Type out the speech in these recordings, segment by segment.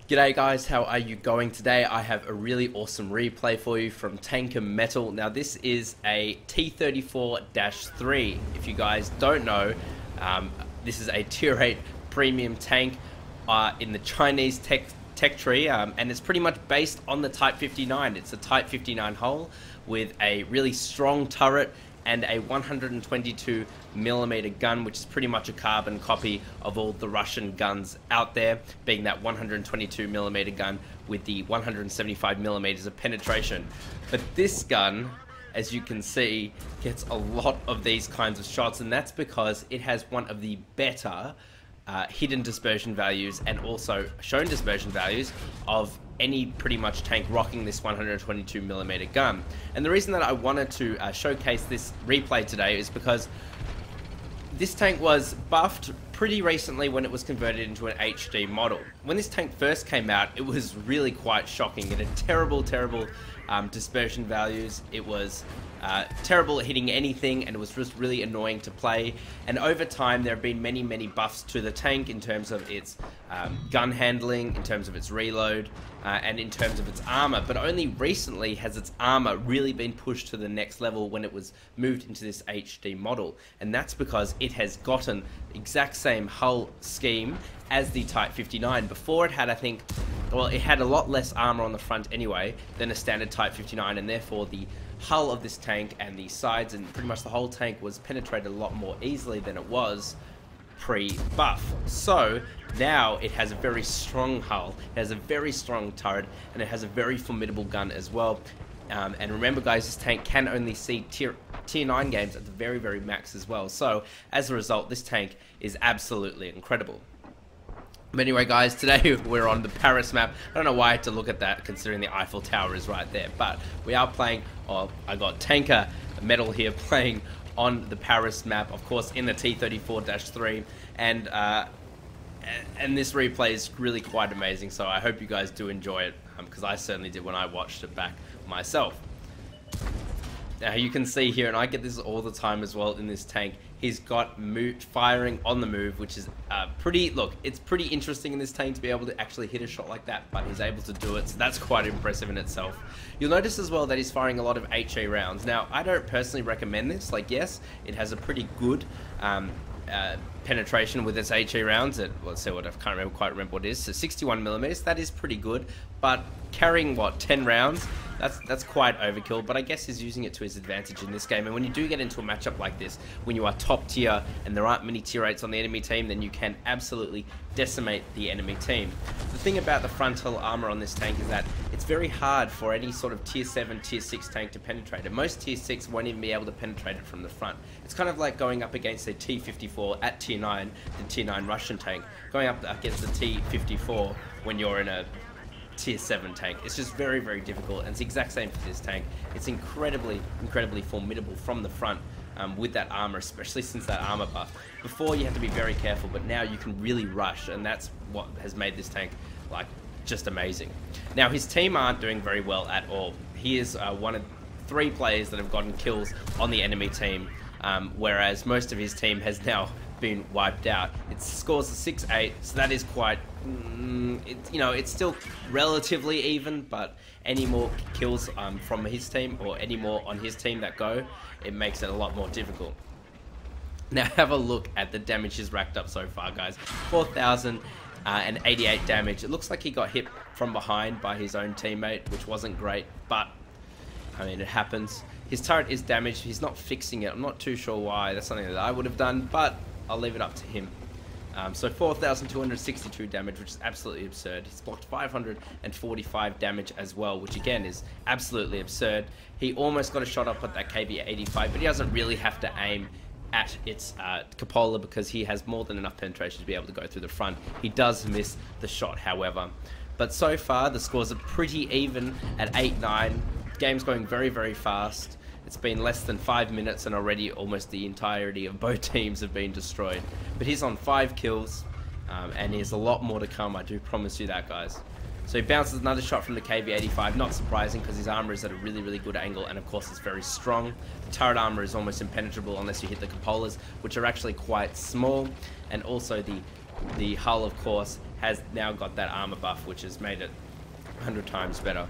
G'day guys, how are you going today? I have a really awesome replay for you from Tanker Metal. Now this is a T34-3. If you guys don't know, this is a tier 8 premium tank in the Chinese tech tree, and it's pretty much based on the Type 59. It's a Type 59 hull with a really strong turret and a 122mm gun, which is pretty much a carbon copy of all the Russian guns out there, being that 122mm gun with the 175mm of penetration. But this gun, as you can see, gets a lot of these kinds of shots, and that's because it has one of the better hidden dispersion values and also shown dispersion values of any pretty much tank rocking this 122mm gun. And the reason that I wanted to showcase this replay today is because this tank was buffed pretty recently when it was converted into an HD model. When this tank first came out, it was really quite shocking. It had terrible dispersion values. It was terrible at hitting anything, and it was just really annoying to play. And over time there have been many buffs to the tank in terms of its gun handling, in terms of its reload, and in terms of its armor. But only recently has its armor really been pushed to the next level when it was moved into this HD model, and that's because it has gotten the exact same hull scheme as the Type 59. Before it had, I think, well, it had a lot less armor on the front anyway than a standard Type 59, and therefore the hull of this tank and the sides and pretty much the whole tank was penetrated a lot more easily than it was pre-buff. So now it has a very strong hull, it has a very strong turret, and it has a very formidable gun as well. And remember guys, this tank can only see tier 9 games at the very max as well. So as a result, this tank is absolutely incredible. But anyway guys, today we're on the Paris map. I don't know why I had to look at that considering the Eiffel Tower is right there, but we are playing, I got Tanker Metal here playing on the Paris map, of course in the T34-3, and this replay is really quite amazing, so I hope you guys do enjoy it, because I certainly did when I watched it back myself. Now you can see here, and I get this all the time as well in this tank, he's got firing on the move, which is it's pretty interesting in this tank to be able to actually hit a shot like that, but he's able to do it, so that's quite impressive in itself. You'll notice as well that he's firing a lot of HE rounds. Now, I don't personally recommend this. Like, yes, it has a pretty good penetration with its HE rounds at, let's see what, I can't quite remember what it is, so 61mm, that is pretty good, but carrying, what, 10 rounds? That's quite overkill, but I guess he's using it to his advantage in this game. And when you do get into a matchup like this, when you are top tier and there aren't many tier 8s on the enemy team, then you can absolutely decimate the enemy team. The thing about the frontal armor on this tank is that it's very hard for any sort of tier 7, tier 6 tank to penetrate it. Most tier 6 won't even be able to penetrate it from the front. It's kind of like going up against a T54 at tier 9, the tier 9 Russian tank, going up against the T54 when you're in a tier 7 tank. It's just very difficult, and it's the exact same for this tank. It's incredibly formidable from the front with that armor, especially since that armor buff. Before you had to be very careful, but now you can really rush, and that's what has made this tank like just amazing. Now his team aren't doing very well at all. He is one of 3 players that have gotten kills on the enemy team, whereas most of his team has now been wiped out. It scores a 6-8, so that is quite, it's still relatively even, but any more kills from his team or any more on his team that go, it makes it a lot more difficult. Now have a look at the damage he's racked up so far, guys. 4,088 damage. It looks like he got hit from behind by his own teammate, which wasn't great, but I mean, it happens. His turret is damaged. He's not fixing it. I'm not too sure why. That's something that I would have done, but I'll leave it up to him. So 4,262 damage, which is absolutely absurd. He's blocked 545 damage as well, which again is absolutely absurd. He almost got a shot up at that KV-85, but he doesn't really have to aim at its cupola because he has more than enough penetration to be able to go through the front. He does miss the shot, however. But so far, the scores are pretty even at 8-9. Game's going very fast. It's been less than 5 minutes and already almost the entirety of both teams have been destroyed. But he's on 5 kills, and he has a lot more to come, I do promise you that, guys. So he bounces another shot from the KV-85, not surprising because his armor is at a really good angle, and of course it's very strong. The turret armor is almost impenetrable unless you hit the cupolas, which are actually quite small, and also the hull, of course, has now got that armor buff, which has made it 100 times better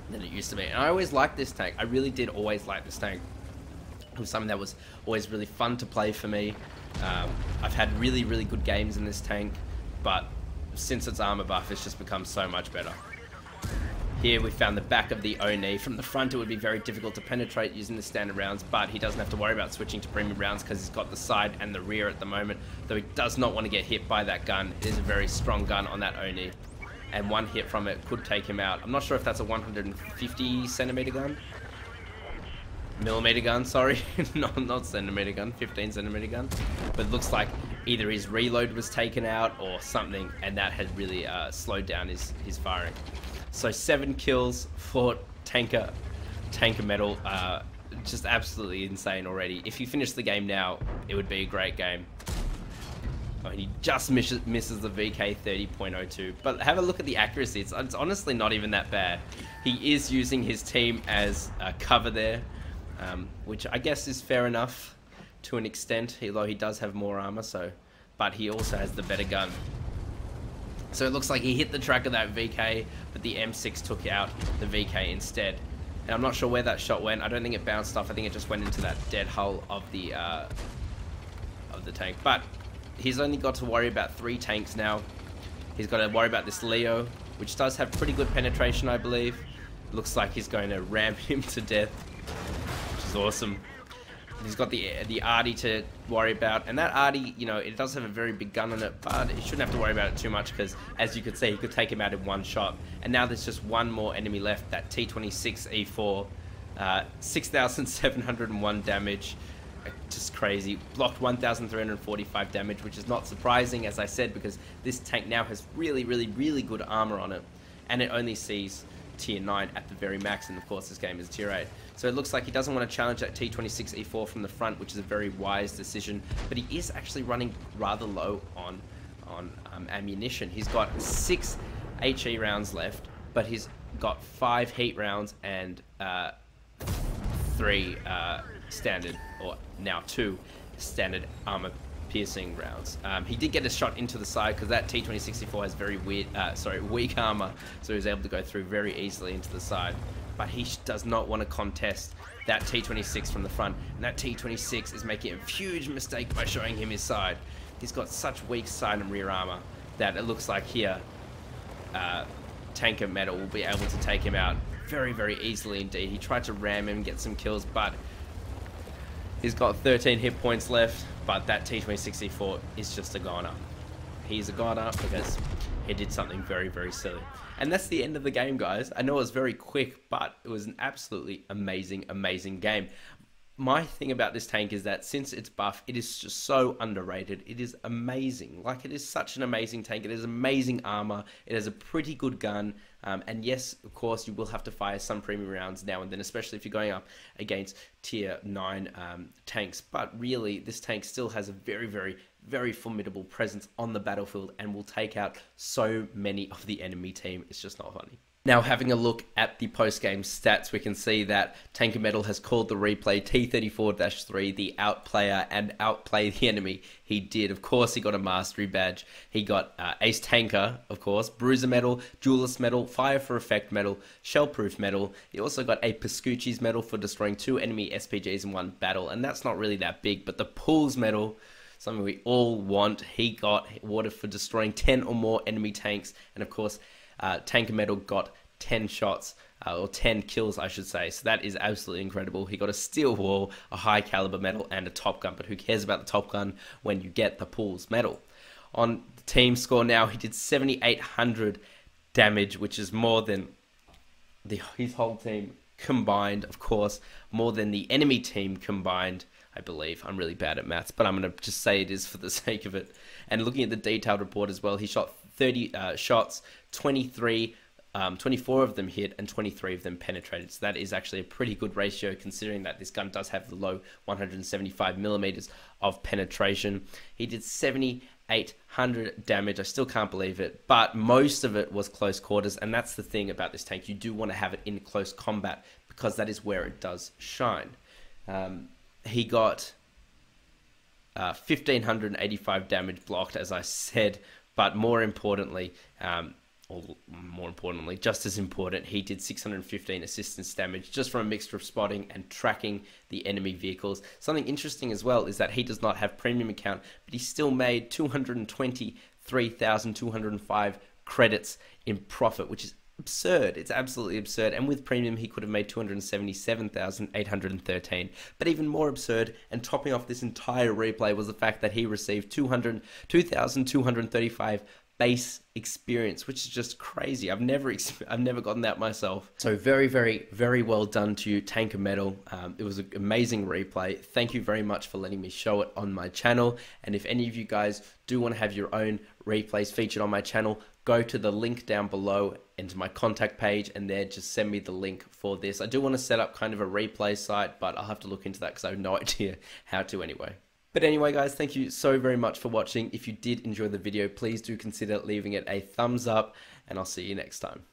than it used to be. And I always liked this tank. I really did always like this tank. It was something that was always really fun to play for me. I've had really, really good games in this tank, but since its armor buff, it's just become so much better. Here we found the back of the Oni. From the front, it would be very difficult to penetrate using the standard rounds, but he doesn't have to worry about switching to premium rounds because he's got the side and the rear at the moment, though he does not want to get hit by that gun. It is a very strong gun on that Oni, and one hit from it could take him out. I'm not sure if that's a 150 centimeter gun. Millimeter gun, sorry. not centimeter gun, 15 centimeter gun. But it looks like either his reload was taken out or something, and that had really slowed down his firing. So 7 kills for Tanker Metal, just absolutely insane already. If you finish the game now, it would be a great game. Oh, and he just misses the VK 30.02. But have a look at the accuracy. It's honestly not even that bad. He is using his team as cover there, which I guess is fair enough to an extent, although he does have more armor. But he also has the better gun. So it looks like he hit the track of that VK, but the M6 took out the VK instead. And I'm not sure where that shot went. I don't think it bounced off. I think it just went into that dead hull of the tank. But he's only got to worry about 3 tanks now. He's got to worry about this Leo, which does have pretty good penetration, I believe. Looks like he's going to ram him to death, which is awesome. He's got the Arty to worry about, and that Arty, you know, it does have a very big gun on it, but he shouldn't have to worry about it too much because, as you could see, he could take him out in one shot. And now there's just one more enemy left, that T26E4, 6,701 damage, just crazy. Blocked 1,345 damage, which is not surprising, as I said, because this tank now has really, really, really good armor on it, and it only sees tier 9 at the very max, and of course this game is tier 8. So it looks like he doesn't want to challenge that T26E4 from the front, which is a very wise decision, but he is actually running rather low on ammunition. He's got 6 HE rounds left, but he's got 5 heat rounds and 3 standard, or now 2 standard armor piercing rounds. He did get a shot into the side because that T26E4 has very weak armor, so he was able to go through very easily into the side. But he does not want to contest that T26 from the front, and that T26 is making a huge mistake by showing him his side. He's got such weak side and rear armor that it looks like here Tanker Metal will be able to take him out very, very easily indeed. He tried to ram him and get some kills, but he's got 13 hit points left, but that T26E4 is just a goner. He's a goner because he did something very, very silly. And that's the end of the game, guys. I know it was very quick, but it was an absolutely amazing, amazing game. My thing about this tank is that since it's buff, it is just so underrated. It is amazing. Like, it is such an amazing tank. It has amazing armor. It has a pretty good gun. And yes, of course, you will have to fire some premium rounds now and then, especially if you're going up against tier 9 tanks. But really, this tank still has a very, very, very formidable presence on the battlefield and will take out so many of the enemy team. It's just not funny. Now, having a look at the post-game stats, we can see that Tanker Metal has called the replay T34-3 the Outplayer and outplay the enemy. He did. Of course, he got a mastery badge. He got Ace Tanker, of course, Bruiser Medal, Duelist Medal, Fire for Effect Medal, Shellproof Medal. He also got a Pascucci's Medal for destroying 2 enemy SPGs in one battle, and that's not really that big, but the Pools Medal, something we all want, he got awarded for destroying 10 or more enemy tanks, and of course, Tanker Metal got 10 shots, or 10 kills, I should say. So that is absolutely incredible. He got a Steel Wall, a High Caliber Medal, and a Top Gun. But who cares about the Top Gun when you get the Pools Medal? On the team score now, he did 7,800 damage, which is more than his whole team combined. Of course, more than the enemy team combined, I believe. I'm really bad at maths, but I'm going to just say it is for the sake of it. And looking at the detailed report as well, he shot 30 shots, 24 of them hit and 23 of them penetrated. So that is actually a pretty good ratio considering that this gun does have the low 175 millimeters of penetration. He did 7,800 damage. I still can't believe it, but most of it was close quarters, and that's the thing about this tank. You do want to have it in close combat because that is where it does shine. He got 1,585 damage blocked, as I said, But more importantly, just as important, he did 615 assistance damage just from a mixture of spotting and tracking the enemy vehicles. Something interesting as well is that he does not have premium account, but he still made 223,205 credits in profit, which is absurd. It's absolutely absurd. And with premium, he could have made 277,813. But even more absurd, and topping off this entire replay, was the fact that he received 2,235 base experience, which is just crazy. I've never gotten that myself. So very, very, very well done to you, Tanker Metal. It was an amazing replay. Thank you very much for letting me show it on my channel. And if any of you guys do want to have your own replays featured on my channel, go to the link down below into my contact page, and there just send me the link for this. I do want to set up kind of a replay site, but I'll have to look into that because I have no idea how to anyway. But anyway, guys, thank you so very much for watching. If you did enjoy the video, please do consider leaving it a thumbs up, and I'll see you next time.